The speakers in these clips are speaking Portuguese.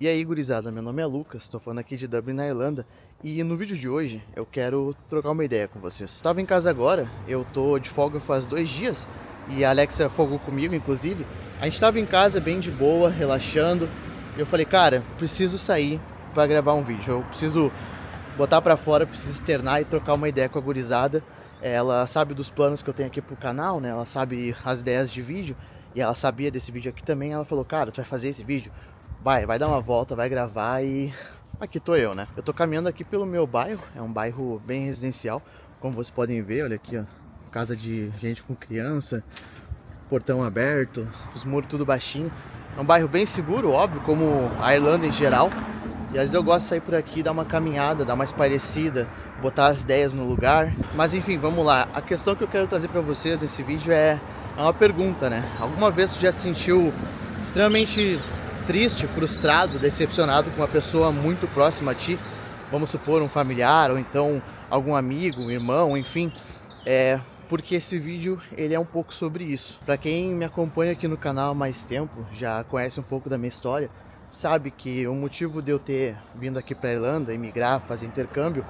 E aí, gurizada, meu nome é Lucas, tô falando aqui de Dublin, na Irlanda, e no vídeo de hoje eu quero trocar uma ideia com vocês. Tava em casa agora, eu tô de folga faz 2 dias, e a Alexa folgou comigo, inclusive. A gente tava em casa bem de boa, relaxando, e eu falei, cara, preciso sair pra gravar um vídeo, eu preciso botar pra fora, preciso externar e trocar uma ideia com a gurizada. Ela sabe dos planos que eu tenho aqui pro canal, né? Ela sabe as ideias de vídeo, e ela sabia desse vídeo aqui também. Ela falou, cara, tu vai fazer esse vídeo? Vai dar uma volta, vai gravar e aqui tô eu, né? Eu tô caminhando aqui pelo meu bairro, é um bairro bem residencial, como vocês podem ver, olha aqui, ó, casa de gente com criança, portão aberto, os muros tudo baixinho. É um bairro bem seguro, óbvio, como a Irlanda em geral. E às vezes eu gosto de sair por aqui, dar uma caminhada, dar uma espairecida, botar as ideias no lugar. Mas enfim, vamos lá. A questão que eu quero trazer pra vocês nesse vídeo é uma pergunta, né? Alguma vez tu já se sentiu extremamente triste, frustrado, decepcionado com uma pessoa muito próxima a ti? Vamos supor, um familiar, ou então algum amigo, um irmão, enfim. Porque esse vídeo ele é um pouco sobre isso. Para quem me acompanha aqui no canal há mais tempo, já conhece um pouco da minha história, sabe que o motivo de eu ter vindo aqui para Irlanda, emigrar, fazer intercâmbio,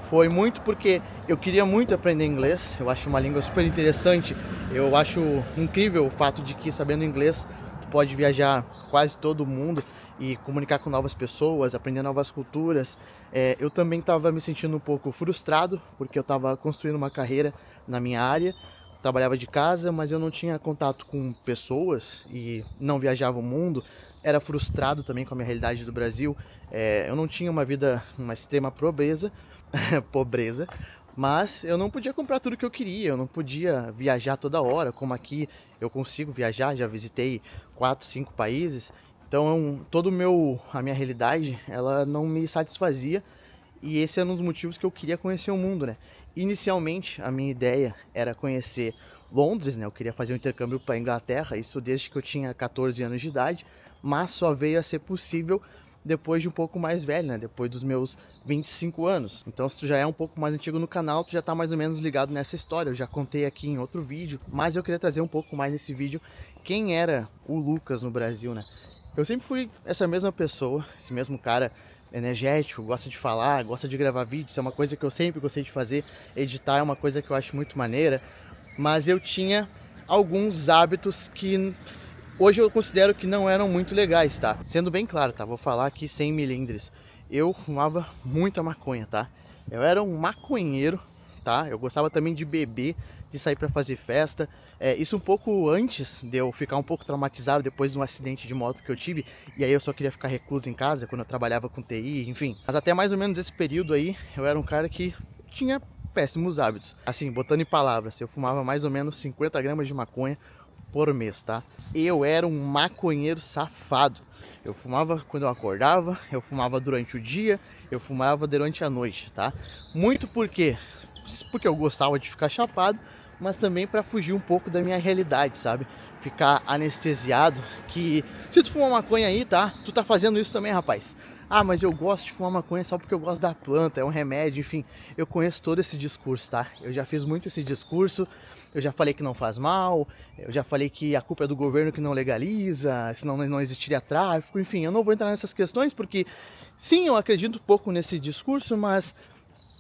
foi muito porque eu queria muito aprender inglês. Eu acho uma língua super interessante. Eu acho incrível o fato de que, sabendo inglês, tu pode viajar quase todo mundo e comunicar com novas pessoas, aprender novas culturas. Eu também estava me sentindo um pouco frustrado porque eu estava construindo uma carreira na minha área, trabalhava de casa, mas eu não tinha contato com pessoas e não viajava o mundo. Era frustrado também com a minha realidade do Brasil. Eu não tinha uma vida, uma extrema pobreza, pobreza, mas eu não podia comprar tudo que eu queria, eu não podia viajar toda hora, como aqui eu consigo viajar, já visitei 4, 5 países. Então, a minha realidade, ela não me satisfazia, e esse é um dos motivos que eu queria conhecer o mundo, né? Inicialmente, a minha ideia era conhecer Londres, né? Eu queria fazer um intercâmbio para a Inglaterra, isso desde que eu tinha 14 anos de idade, mas só veio a ser possível depois de um pouco mais velho, né? Depois dos meus 25 anos. Então, se tu já é um pouco mais antigo no canal, tu já tá mais ou menos ligado nessa história. Eu já contei aqui em outro vídeo, mas eu queria trazer um pouco mais nesse vídeo quem era o Lucas no Brasil, né? Eu sempre fui essa mesma pessoa, esse mesmo cara energético, gosta de falar, gosta de gravar vídeos, é uma coisa que eu sempre gostei de fazer. Editar é uma coisa que eu acho muito maneira, mas eu tinha alguns hábitos que hoje eu considero que não eram muito legais, tá? Sendo bem claro, tá? Vou falar aqui sem milindres. Eu fumava muita maconha, tá? Eu era um maconheiro, tá? Eu gostava também de beber, de sair para fazer festa. Isso um pouco antes de eu ficar um pouco traumatizado depois de um acidente de moto que eu tive. E aí eu só queria ficar recluso em casa quando eu trabalhava com TI, enfim. Mas até mais ou menos esse período aí, eu era um cara que tinha péssimos hábitos. Assim, botando em palavras, eu fumava mais ou menos 50 gramas de maconha por mês, tá? Eu era um maconheiro safado. Eu fumava quando eu acordava, eu fumava durante o dia, eu fumava durante a noite, tá? Muito porque eu gostava de ficar chapado, mas também para fugir um pouco da minha realidade, sabe? Ficar anestesiado, que se tu fumar maconha aí, tá? Tu tá fazendo isso também, rapaz. Ah, mas eu gosto de fumar maconha só porque eu gosto da planta, é um remédio, enfim. Eu conheço todo esse discurso, tá? Eu já fiz muito esse discurso, eu já falei que não faz mal, eu já falei que a culpa é do governo que não legaliza, senão não existiria tráfico, enfim. Eu não vou entrar nessas questões porque, sim, eu acredito um pouco nesse discurso, mas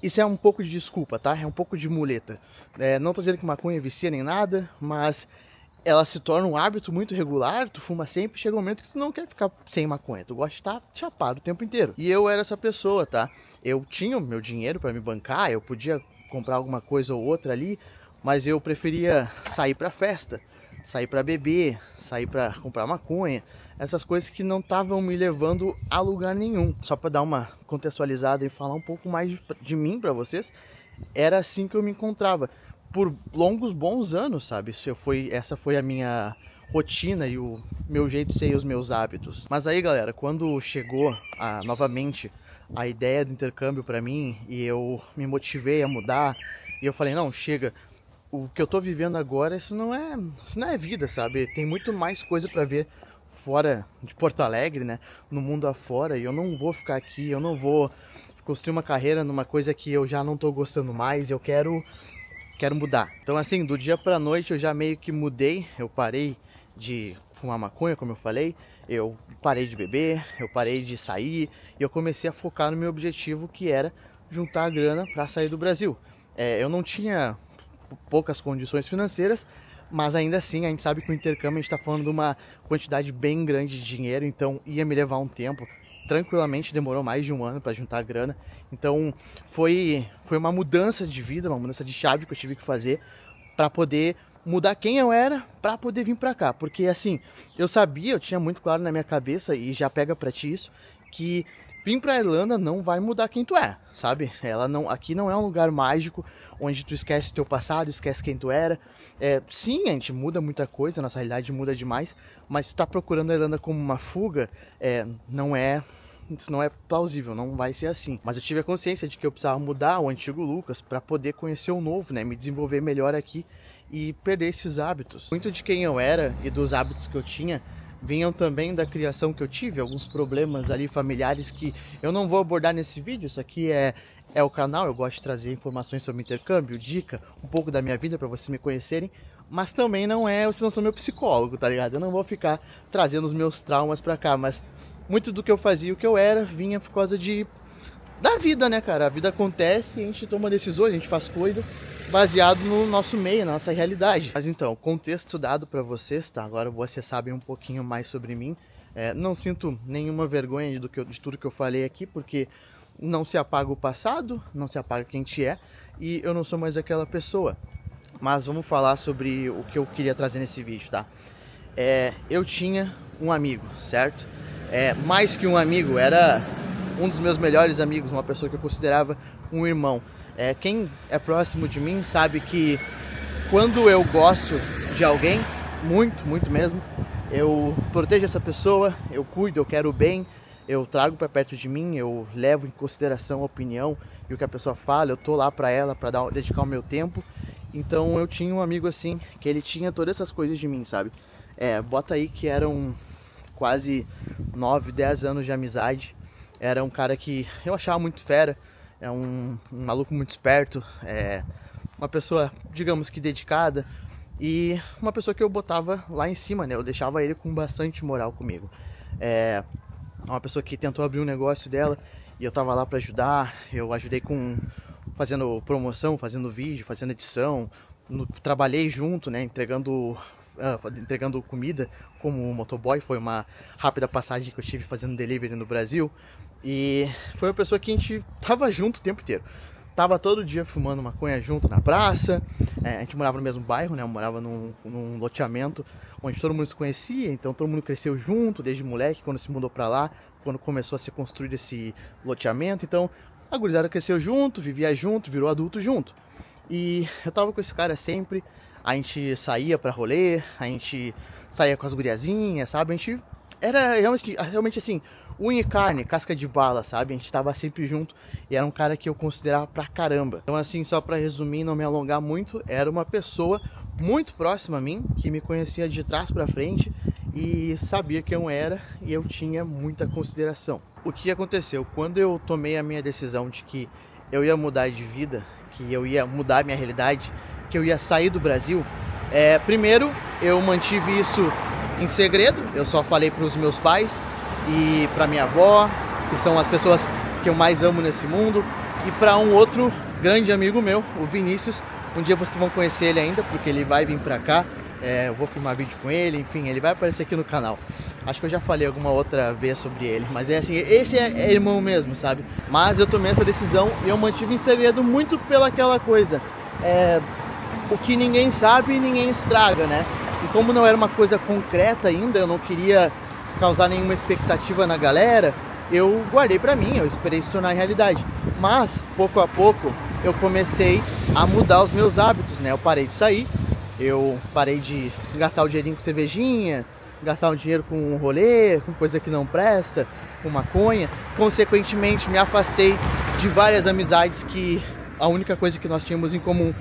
isso é um pouco de desculpa, tá? É um pouco de muleta. Não tô dizendo que maconha vicia nem nada, mas ela se torna um hábito muito regular, tu fuma sempre, chega um momento que tu não quer ficar sem maconha, tu gosta de estar chapado o tempo inteiro. E eu era essa pessoa, tá? Eu tinha o meu dinheiro para me bancar, eu podia comprar alguma coisa ou outra ali, mas eu preferia sair pra festa, sair para beber, sair para comprar maconha, essas coisas que não estavam me levando a lugar nenhum. Só para dar uma contextualizada e falar um pouco mais de mim para vocês, era assim que eu me encontrava por longos bons anos, sabe? Essa foi a minha rotina e o meu jeito de ser e os meus hábitos. Mas aí, galera, quando chegou novamente a ideia do intercâmbio para mim e eu me motivei a mudar e eu falei, não, chega, o que eu tô vivendo agora, isso não é vida, sabe? Tem muito mais coisa para ver fora de Porto Alegre, né? No mundo afora, e eu não vou ficar aqui, eu não vou construir uma carreira numa coisa que eu já não tô gostando mais, eu quero mudar. Então assim, do dia pra noite eu já meio que mudei, eu parei de fumar maconha, como eu falei, eu parei de beber, eu parei de sair e eu comecei a focar no meu objetivo, que era juntar a grana para sair do Brasil. Eu não tinha poucas condições financeiras, mas ainda assim a gente sabe que o intercâmbio a gente está falando de uma quantidade bem grande de dinheiro, então ia me levar um tempo. Tranquilamente demorou mais de um ano para juntar a grana, então foi uma mudança de vida, uma mudança de chave que eu tive que fazer para poder mudar quem eu era, para poder vir para cá, porque assim, eu tinha muito claro na minha cabeça, e já pega para ti isso, que vir para Irlanda não vai mudar quem tu é, sabe? Aqui não é um lugar mágico onde tu esquece teu passado, esquece quem tu era. Sim, a gente muda muita coisa, nossa realidade muda demais, mas se tu tá procurando a Irlanda como uma fuga, isso não é plausível, não vai ser assim. Mas eu tive a consciência de que eu precisava mudar o antigo Lucas para poder conhecer o novo, né? Me desenvolver melhor aqui e perder esses hábitos. Muito de quem eu era e dos hábitos que eu tinha vinham também da criação que eu tive, alguns problemas ali familiares que eu não vou abordar nesse vídeo. Isso aqui é o canal, eu gosto de trazer informações sobre intercâmbio, dica, um pouco da minha vida para vocês me conhecerem, mas também vocês não são meu psicólogo, tá ligado? Eu não vou ficar trazendo os meus traumas pra cá, mas muito do que eu fazia, o que eu era, vinha por causa da vida, né, cara? A vida acontece, a gente toma decisões, a gente faz coisas baseado no nosso meio, na nossa realidade. Mas então, contexto dado para vocês, tá? Agora vocês sabem um pouquinho mais sobre mim. Não sinto nenhuma vergonha de tudo que eu falei aqui, porque não se apaga o passado, não se apaga quem a gente é, e eu não sou mais aquela pessoa. Mas vamos falar sobre o que eu queria trazer nesse vídeo, tá? Eu tinha um amigo, certo? Mais que um amigo, era um dos meus melhores amigos, uma pessoa que eu considerava um irmão. Quem é próximo de mim sabe que quando eu gosto de alguém, muito, muito mesmo, eu protejo essa pessoa, eu cuido, eu quero o bem, eu trago para perto de mim, eu levo em consideração a opinião e o que a pessoa fala, eu tô lá para ela, para dedicar o meu tempo. Então eu tinha um amigo assim, que ele tinha todas essas coisas de mim, sabe? Bota aí que eram quase 9, 10 anos de amizade. Era um cara que eu achava muito fera, um maluco muito esperto, uma pessoa, digamos que dedicada, e uma pessoa que eu botava lá em cima, né? Eu deixava ele com bastante moral comigo. Uma pessoa que tentou abrir um negócio dela e eu tava lá para ajudar. Eu ajudei fazendo promoção, fazendo vídeo, fazendo edição, trabalhei junto, né? Entregando comida como motoboy. Foi uma rápida passagem que eu tive fazendo delivery no Brasil. E foi uma pessoa que a gente tava junto o tempo inteiro. Tava todo dia fumando maconha junto na praça. A gente morava no mesmo bairro, né? Eu morava num loteamento onde todo mundo se conhecia. Então todo mundo cresceu junto, desde moleque, quando se mudou pra lá, quando começou a ser construído esse loteamento. Então a gurizada cresceu junto, vivia junto, virou adulto junto. E eu tava com esse cara sempre. A gente saía pra rolê, a gente saía com as guriazinhas, sabe? A gente era realmente assim, unha e carne, casca de bala, sabe? A gente tava sempre junto e era um cara que eu considerava pra caramba. Então assim, só pra resumir, não me alongar muito, era uma pessoa muito próxima a mim, que me conhecia de trás pra frente e sabia quem eu era, e eu tinha muita consideração. O que aconteceu? Quando eu tomei a minha decisão de que eu ia mudar de vida, que eu ia mudar a minha realidade, que eu ia sair do Brasil, primeiro eu mantive isso em segredo. Eu só falei para os meus pais e para minha avó, que são as pessoas que eu mais amo nesse mundo, e para um outro grande amigo meu, o Vinícius. Um dia vocês vão conhecer ele ainda, porque ele vai vir para cá. Eu vou filmar vídeo com ele, enfim, ele vai aparecer aqui no canal. Acho que eu já falei alguma outra vez sobre ele, mas assim, esse é irmão mesmo, sabe? Mas eu tomei essa decisão e eu mantive em segredo muito pelaquela coisa. O que ninguém sabe, ninguém estraga, né? E como não era uma coisa concreta ainda, eu não queria causar nenhuma expectativa na galera, eu guardei pra mim, eu esperei se tornar realidade. Mas, pouco a pouco, eu comecei a mudar os meus hábitos, né? Eu parei de sair, eu parei de gastar o dinheirinho com cervejinha, gastar o dinheiro com rolê, com coisa que não presta, com maconha. Consequentemente, me afastei de várias amizades que a única coisa que nós tínhamos em comum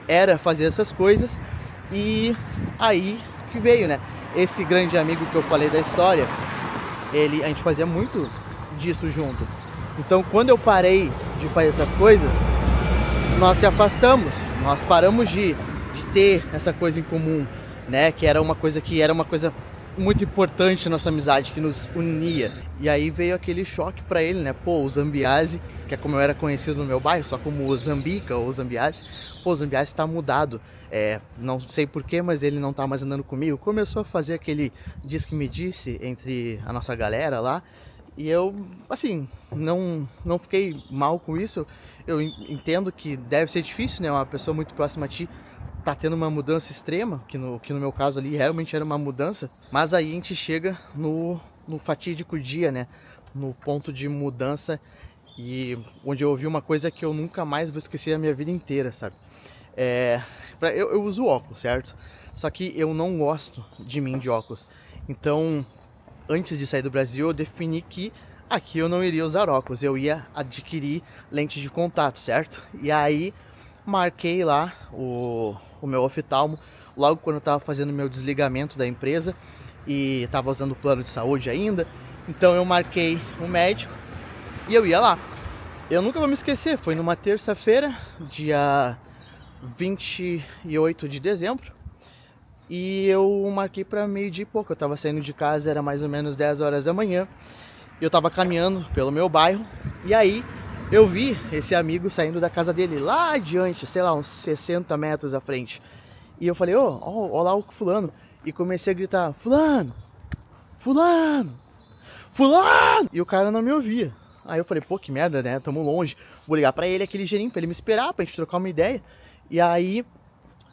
era fazer essas coisas. E aí que veio, né? Esse grande amigo que eu falei da história, a gente fazia muito disso junto. Então, quando eu parei de fazer essas coisas, nós se afastamos, nós paramos de ter essa coisa em comum, né? Que era uma coisa muito importante a nossa amizade, que nos unia. E aí veio aquele choque pra ele, né? Pô, o Zambiase, que é como eu era conhecido no meu bairro, só como o Zambica ou o Zambiase. Pô, o Zambiase tá mudado. Não sei porquê, mas ele não tá mais andando comigo. Começou a fazer aquele diz que me disse entre a nossa galera lá. E eu, assim, não fiquei mal com isso. Eu entendo que deve ser difícil, né? Uma pessoa muito próxima a ti tá tendo uma mudança extrema, que no meu caso ali realmente era uma mudança. Mas aí a gente chega no fatídico dia, né? No ponto de mudança e onde eu ouvi uma coisa que eu nunca mais vou esquecer a minha vida inteira, sabe? Eu uso óculos, certo? Só que eu não gosto de mim de óculos. Então, antes de sair do Brasil, eu defini que aqui eu não iria usar óculos, eu ia adquirir lentes de contato, certo? E aí marquei lá o meu oftalmo, logo quando eu estava fazendo meu desligamento da empresa e estava usando o plano de saúde ainda. Então eu marquei um médico e eu ia lá. Eu nunca vou me esquecer, foi numa terça-feira, dia 28 de dezembro. E eu marquei para meio-dia e pouco. Eu tava saindo de casa, era mais ou menos 10 horas da manhã. E eu tava caminhando pelo meu bairro. E aí eu vi esse amigo saindo da casa dele lá adiante, sei lá, uns 60 metros à frente. E eu falei, ó lá o fulano. E comecei a gritar, fulano, fulano, fulano. E o cara não me ouvia. Aí eu falei, pô, que merda, né? Tamo longe. Vou ligar pra ele, aquele ligeirinho, pra ele me esperar, pra gente trocar uma ideia. E aí,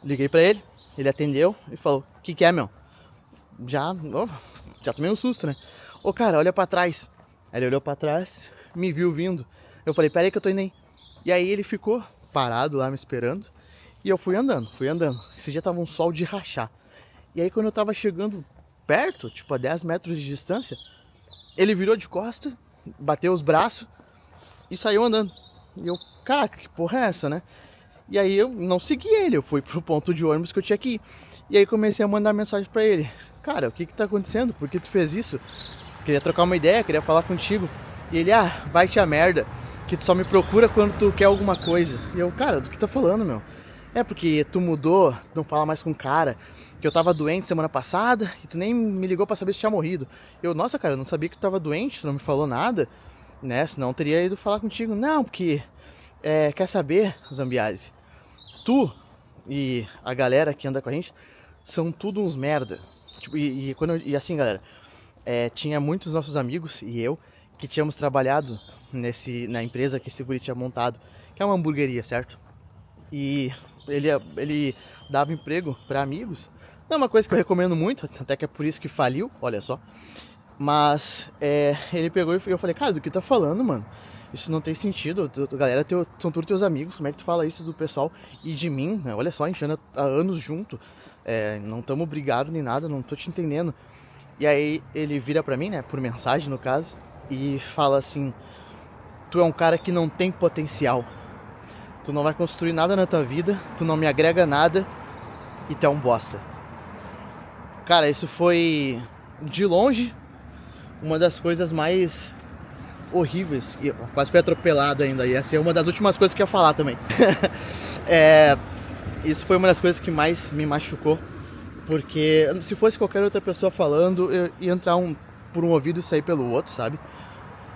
liguei pra ele. Ele atendeu e falou, o que é, meu? Já tomei um susto, né? Ô, cara, olha pra trás. Aí ele olhou pra trás, me viu vindo. Eu falei, pera aí que eu tô indo aí. E aí ele ficou parado lá me esperando. E eu fui andando. Esse dia tava um sol de rachar. E aí quando eu tava chegando perto, tipo a 10 metros de distância, ele virou de costa, bateu os braços e saiu andando. E eu, caraca, que porra é essa, né? E aí eu não segui ele, eu fui pro ponto de ônibus que eu tinha que ir. E aí comecei a mandar mensagem pra ele. Cara, o que tá acontecendo? Por que tu fez isso? Queria trocar uma ideia, queria falar contigo. E ele, vai te a merda, que tu só me procura quando tu quer alguma coisa. E eu, cara, do que tá falando, meu? É porque tu mudou, não fala mais com o cara, que eu tava doente semana passada e tu nem me ligou pra saber se tinha morrido. Eu, nossa, cara, eu não sabia que tu tava doente, tu não me falou nada, né? Senão eu teria ido falar contigo. Não, porque, quer saber, Zambiase? Tu e a galera que anda com a gente são tudo uns merda. Tipo, e assim, galera, tinha muitos nossos amigos e eu que tínhamos trabalhado na empresa que esse guri tinha montado, que é uma hamburgueria, certo? E ele dava emprego para amigos. Não é uma coisa que eu recomendo muito, até que é por isso que faliu, olha só. Mas ele pegou e eu falei, cara, do que tá falando, mano? Isso não tem sentido, galera, são todos teus amigos, como é que tu fala isso do pessoal e de mim, né? Olha só, a gente anda há anos junto, não estamos brigados nem nada, não tô te entendendo. E aí ele vira pra mim, né, por mensagem no caso, e fala assim, tu é um cara que não tem potencial, tu não vai construir nada na tua vida, tu não me agrega nada e tu é um bosta. Cara, isso foi, de longe, uma das coisas mais horríveis. Eu quase fui atropelado ainda. Ia ser uma das últimas coisas que eu ia falar também. Isso foi uma das coisas que mais me machucou. Porque se fosse qualquer outra pessoa falando, eu ia entrar por um ouvido e sair pelo outro, sabe?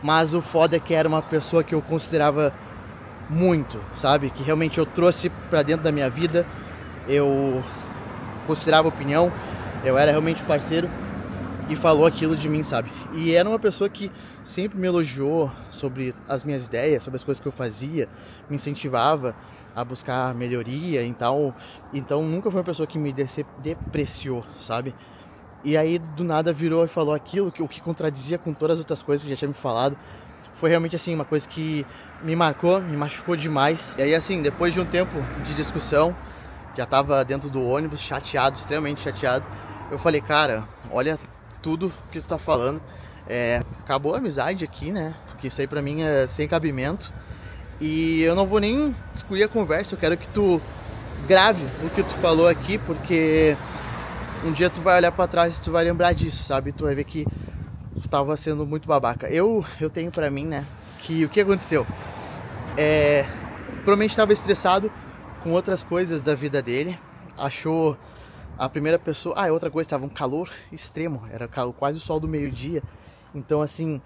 Mas o foda é que era uma pessoa que eu considerava muito, sabe? Que realmente eu trouxe pra dentro da minha vida. Eu considerava opinião. Eu era realmente parceiro. E falou aquilo de mim, sabe? E era uma pessoa que sempre me elogiou sobre as minhas ideias, sobre as coisas que eu fazia, me incentivava a buscar melhoria e tal. Então nunca foi uma pessoa que me depreciou, sabe? E aí do nada virou e falou aquilo, o que contradizia com todas as outras coisas que já tinha me falado. Foi realmente assim, uma coisa que me marcou, me machucou demais. E aí assim, depois de um tempo de discussão, já tava dentro do ônibus, chateado, extremamente chateado. Eu falei, cara, olha tudo que tu tá falando, acabou a amizade aqui, né? Porque isso aí pra mim é sem cabimento. E eu não vou nem excluir a conversa, eu quero que tu grave o que tu falou aqui, porque um dia tu vai olhar pra trás e tu vai lembrar disso, sabe? Tu vai ver que tu tava sendo muito babaca. Eu tenho pra mim, né, que o que aconteceu? Provavelmente tava estressado com outras coisas da vida dele, achou A primeira pessoa... Ah, outra coisa, tava um calor extremo, era quase o sol do meio-dia. Então, assim,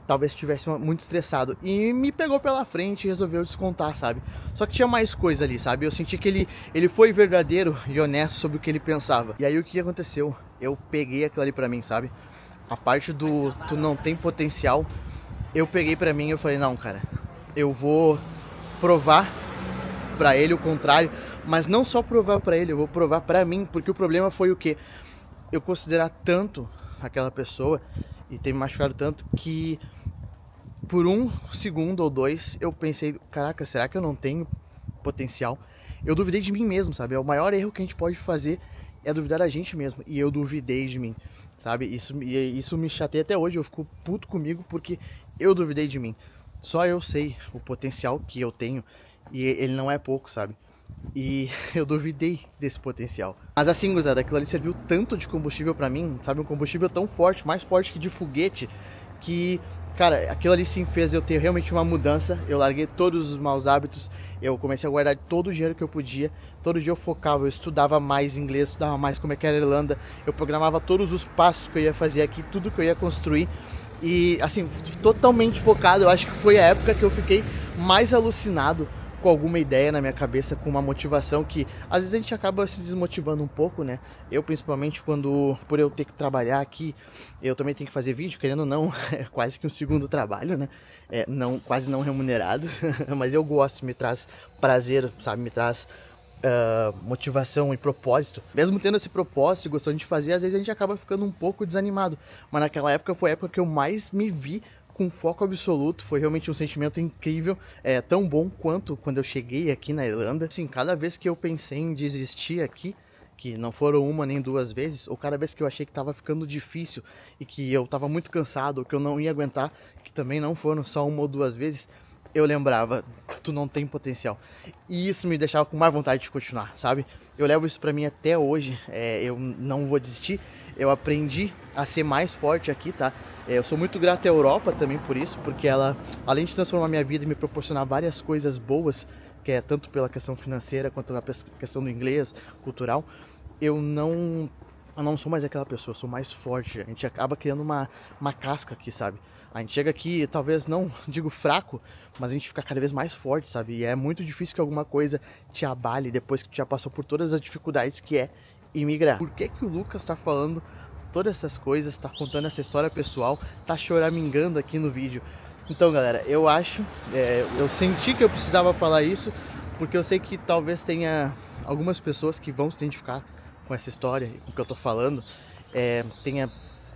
talvez estivesse muito estressado. E me pegou pela frente e resolveu descontar, sabe? Só que tinha mais coisa ali, sabe? Eu senti que ele foi verdadeiro e honesto sobre o que ele pensava. E aí o que aconteceu? Eu peguei aquilo ali pra mim, sabe? A parte do tu não tem potencial, eu peguei pra mim e eu falei, não, cara, eu vou provar pra ele o contrário, mas não só provar pra ele, eu vou provar pra mim, porque o problema foi o quê? Eu considerar tanto aquela pessoa e ter me machucado tanto que por 1 segundo ou 2 eu pensei, caraca, será que eu não tenho potencial? Eu duvidei de mim mesmo, sabe? O maior erro que a gente pode fazer é duvidar da gente mesmo, e eu duvidei de mim, sabe? Isso me chateia até hoje, eu fico puto comigo porque eu duvidei de mim. Só eu sei o potencial que eu tenho e ele não é pouco, sabe? E eu duvidei desse potencial. Mas assim, gurizada, aquilo ali serviu tanto de combustível pra mim, sabe? Um combustível tão forte, mais forte que de foguete, que, cara, aquilo ali sim fez eu ter realmente uma mudança. Eu larguei todos os maus hábitos, eu comecei a guardar todo o dinheiro que eu podia. Todo dia eu focava, eu estudava mais inglês, estudava mais como é que era a Irlanda. Eu programava todos os passos que eu ia fazer aqui, tudo que eu ia construir. E, assim, totalmente focado. Eu acho que foi a época que eu fiquei mais alucinado com alguma ideia na minha cabeça, com uma motivação que às vezes a gente acaba se desmotivando um pouco, né? Eu principalmente por eu ter que trabalhar aqui, eu também tenho que fazer vídeo, querendo ou não, é quase que um segundo trabalho, né? Quase não remunerado, mas eu gosto, me traz prazer, sabe? Me traz motivação e propósito. Mesmo tendo esse propósito e gostando de fazer, às vezes a gente acaba ficando um pouco desanimado. Mas naquela época foi a época que eu mais me vi com foco absoluto. Foi realmente um sentimento incrível, tão bom quanto quando eu cheguei aqui na Irlanda. Assim, cada vez que eu pensei em desistir aqui, que não foram uma nem duas vezes, ou cada vez que eu achei que estava ficando difícil e que eu estava muito cansado, ou que eu não ia aguentar, que também não foram só uma ou duas vezes, eu lembrava, tu não tem potencial. E isso me deixava com mais vontade de continuar, sabe? Eu levo isso pra mim até hoje, eu não vou desistir. Eu aprendi a ser mais forte aqui, tá? Eu sou muito grato à Europa também por isso, porque ela, além de transformar minha vida e me proporcionar várias coisas boas, que é tanto pela questão financeira quanto na questão do inglês, cultural, eu não sou mais aquela pessoa, eu sou mais forte. A gente acaba criando uma casca aqui, sabe? A gente chega aqui, talvez não digo fraco, mas a gente fica cada vez mais forte, sabe? E é muito difícil que alguma coisa te abale depois que tu já passou por todas as dificuldades que é imigrar. Por que o Lucas tá falando todas essas coisas, tá contando essa história pessoal, tá choramingando aqui no vídeo? Então, galera, eu acho, eu senti que eu precisava falar isso, porque eu sei que talvez tenha algumas pessoas que vão se identificar com essa história, com o que eu tô falando, tenha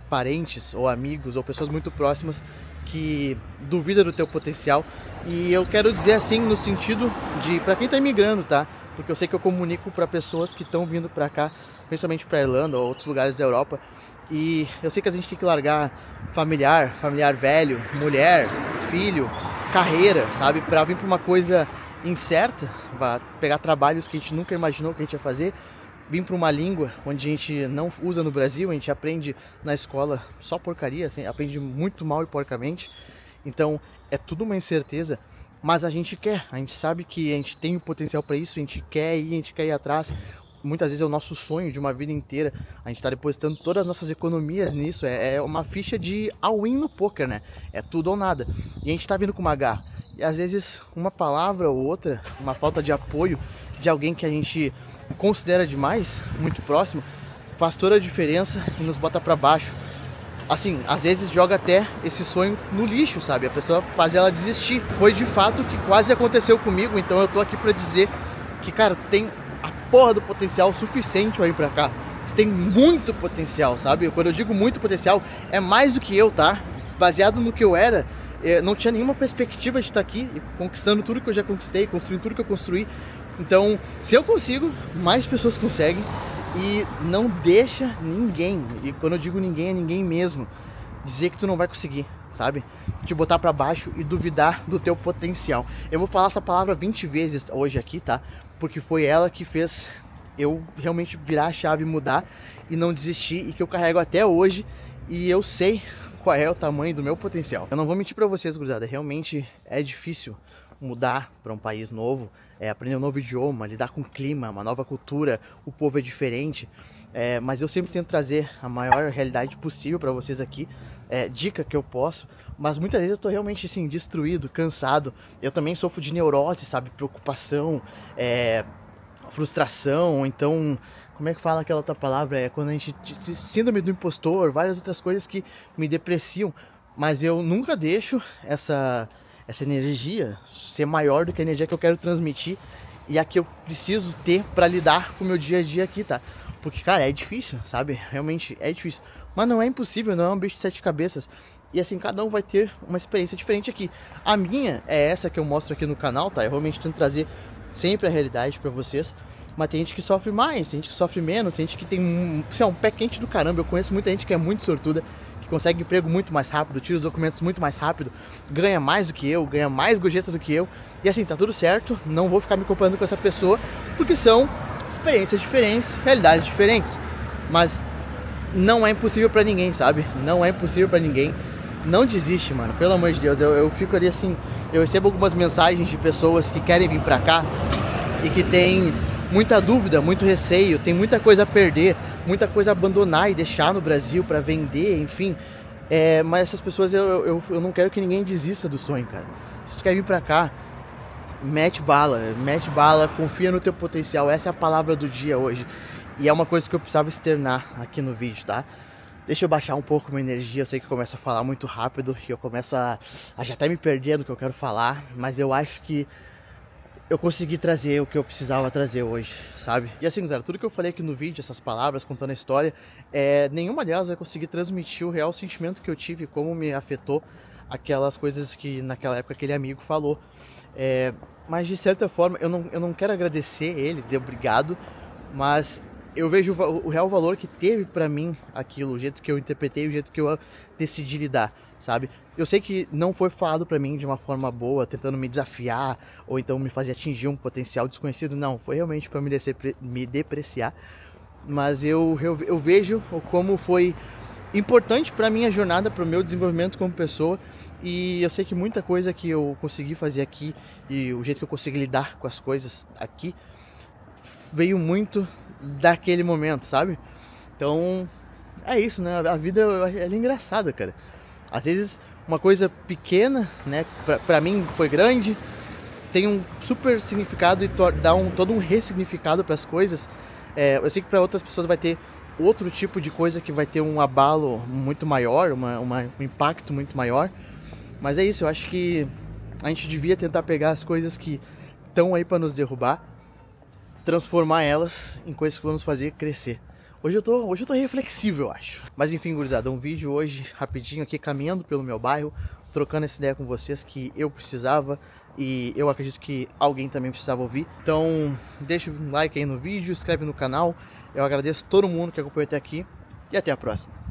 parentes ou amigos ou pessoas muito próximas que duvidam do teu potencial. E eu quero dizer assim no sentido de, pra quem tá imigrando, tá? Porque eu sei que eu comunico para pessoas que estão vindo pra cá, principalmente pra Irlanda ou outros lugares da Europa. E eu sei que a gente tem que largar familiar velho, mulher, filho, carreira, sabe? Pra vir pra uma coisa incerta, vai pegar trabalhos que a gente nunca imaginou que a gente ia fazer, vir para uma língua onde a gente não usa no Brasil, a gente aprende na escola só porcaria, assim, aprende muito mal e porcamente. Então é tudo uma incerteza, mas a gente quer, a gente sabe que a gente tem o potencial para isso, a gente quer ir atrás. Muitas vezes é o nosso sonho de uma vida inteira, a gente está depositando todas as nossas economias nisso, é uma ficha de all-in no poker, né? É tudo ou nada, e a gente está vindo com uma garra, e às vezes uma palavra ou outra, uma falta de apoio de alguém que a gente considera demais, muito próximo, faz toda a diferença e nos bota para baixo. Assim, às vezes joga até esse sonho no lixo, sabe? A pessoa faz ela desistir. Foi de fato o que quase aconteceu comigo, então eu tô aqui pra dizer que, cara, tu tem a porra do potencial suficiente pra vir pra cá. Tu tem muito potencial, sabe? Quando eu digo muito potencial, é mais do que eu, tá? Baseado no que eu era, não tinha nenhuma perspectiva de estar aqui, conquistando tudo que eu já conquistei, construindo tudo que eu construí. Então, se eu consigo, mais pessoas conseguem. E não deixa ninguém, e quando eu digo ninguém, é ninguém mesmo, dizer que tu não vai conseguir, sabe? Te botar pra baixo e duvidar do teu potencial. Eu vou falar essa palavra 20 vezes hoje aqui, tá? Porque foi ela que fez eu realmente virar a chave, mudar e não desistir, e que eu carrego até hoje, e eu sei qual é o tamanho do meu potencial. Eu não vou mentir pra vocês, gurizada, realmente é difícil mudar para um país novo, aprender um novo idioma, lidar com o clima, uma nova cultura, o povo é diferente, mas eu sempre tento trazer a maior realidade possível para vocês aqui, dica que eu posso, mas muitas vezes eu tô realmente assim, destruído, cansado. Eu também sofro de neurose, sabe, preocupação, frustração, ou então, como é que fala aquela outra palavra? É quando a gente, síndrome do impostor, várias outras coisas que me depreciam, mas eu nunca deixo essa energia ser maior do que a energia que eu quero transmitir e a que eu preciso ter para lidar com o meu dia a dia aqui, tá? Porque, cara, é difícil, sabe? Realmente é difícil. Mas não é impossível, não é um bicho de 7 cabeças. E assim, cada um vai ter uma experiência diferente aqui. A minha é essa que eu mostro aqui no canal, tá? Eu realmente tento trazer sempre a realidade pra vocês. Mas tem gente que sofre mais, tem gente que sofre menos, tem gente que tem um pé quente do caramba. Eu conheço muita gente que é muito sortuda, que consegue emprego muito mais rápido, tira os documentos muito mais rápido, ganha mais do que eu, ganha mais gorjeta do que eu. E assim, tá tudo certo, não vou ficar me comparando com essa pessoa, porque são experiências diferentes, realidades diferentes. Mas não é impossível pra ninguém, sabe? Não é impossível pra ninguém. Não desiste, mano, pelo amor de Deus. Eu fico ali assim, eu recebo algumas mensagens de pessoas que querem vir pra cá e que tem muita dúvida, muito receio, tem muita coisa a perder, muita coisa a abandonar e deixar no Brasil pra vender, enfim. Mas essas pessoas, eu não quero que ninguém desista do sonho, cara. Se tu quer vir pra cá, mete bala, confia no teu potencial. Essa é a palavra do dia hoje. E é uma coisa que eu precisava externar aqui no vídeo, tá? Deixa eu baixar um pouco minha energia, eu sei que eu começo a falar muito rápido e eu começo a já até me perder do que eu quero falar, mas eu acho que eu consegui trazer o que eu precisava trazer hoje, sabe? E assim, galera, tudo que eu falei aqui no vídeo, essas palavras, contando a história, nenhuma delas vai conseguir transmitir o real sentimento que eu tive, como me afetou aquelas coisas que naquela época aquele amigo falou. Mas de certa forma, eu não quero agradecer ele, dizer obrigado, mas eu vejo o real valor que teve pra mim aquilo, o jeito que eu interpretei, o jeito que eu decidi lidar, sabe? Eu sei que não foi falado pra mim de uma forma boa, tentando me desafiar, ou então me fazer atingir um potencial desconhecido, não. Foi realmente pra me depreciar, mas eu vejo como foi importante pra minha jornada, pro meu desenvolvimento como pessoa, e eu sei que muita coisa que eu consegui fazer aqui, e o jeito que eu consegui lidar com as coisas aqui, veio muito daquele momento, sabe? Então, é isso, né? A vida é engraçada, cara. Às vezes, uma coisa pequena, né? Pra mim foi grande, tem um super significado e dá todo um ressignificado para as coisas. Eu sei que para outras pessoas vai ter outro tipo de coisa que vai ter um abalo muito maior, um impacto muito maior. Mas é isso, eu acho que a gente devia tentar pegar as coisas que estão aí para nos derrubar, transformar elas em coisas que vão nos fazer crescer. Hoje eu tô reflexivo, eu acho. Mas enfim, gurizada, um vídeo hoje rapidinho aqui, caminhando pelo meu bairro, trocando essa ideia com vocês que eu precisava e eu acredito que alguém também precisava ouvir. Então deixa um like aí no vídeo, inscreve no canal. Eu agradeço todo mundo que acompanhou até aqui e até a próxima.